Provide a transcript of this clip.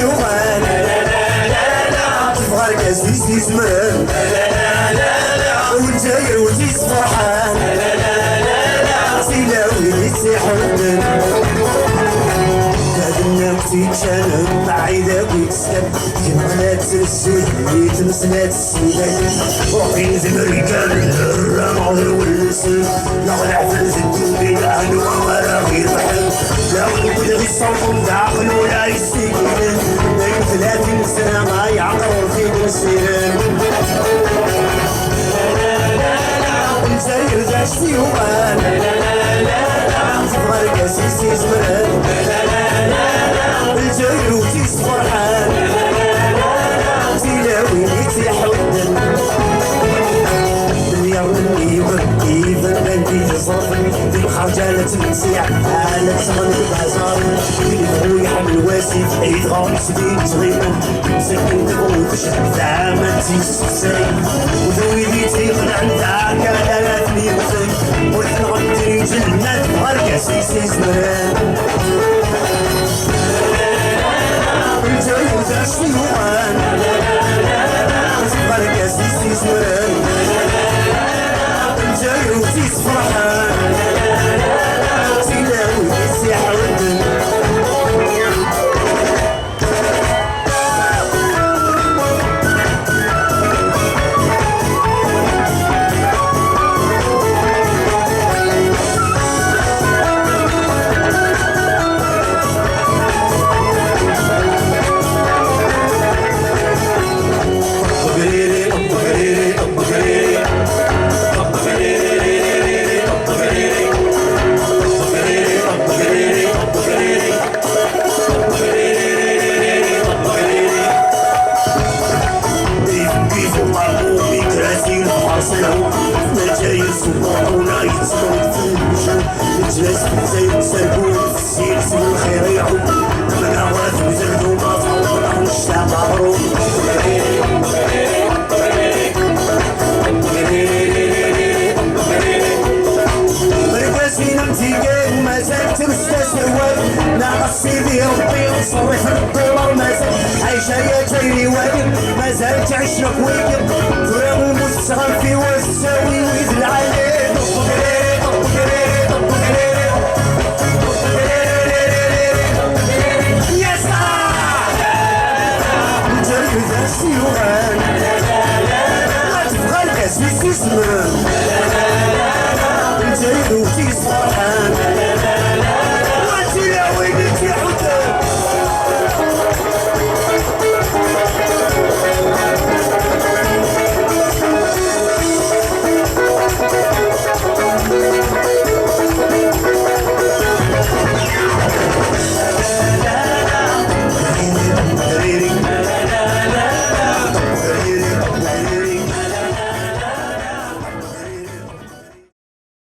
يوغان تبغى الكاس يزمرن والجاير وتيس فرحان سيلاوي يتحدن تيتشانم بعيدة ويتسكب كمالات السيد يتمسلات السيدات وقين زمريكان الرمع والنسل نغلع في الزيتون بين أهلها ولا غير بحل لا ونقول غي الصوت داخل ولا يستيقن بين 30 سنة ما يعقروا في مسيرين الجزائر ذا شتيوان تبغى الكاسيس يزمرن الجاير وتيس فرحان تلاوي يتحدن اليوم اللي يبكي عندي تصرفني في الخرجانة تنسيع على تصمن بهزار اللي يحمل واسف يتغام سديد تغيبا مسكين تقوتش زعما تيسكسي وذوي تيقن عندها كالالات لي مسك ونحن غندري جنات غير سيسي زمان الجاي وذا شيوان تبقى الكاسيس يزمرن الجاي وتيس فرحان تلاوي يتحدن مجاير سبوعونا يتصلون في الوجود الجلاس زي سرقون في السير سمو الخير يعود من عوات وزردو ما فوقنا ونشتاق عبرو مرقاسين امتيقين ما زال تمستسر واد ناقص سيدي ربي وصرف الدولار ما زال عايشة يا جايري واقف ما زال تعيش لك ويقف ترى مستغل في وساوي ويد العالم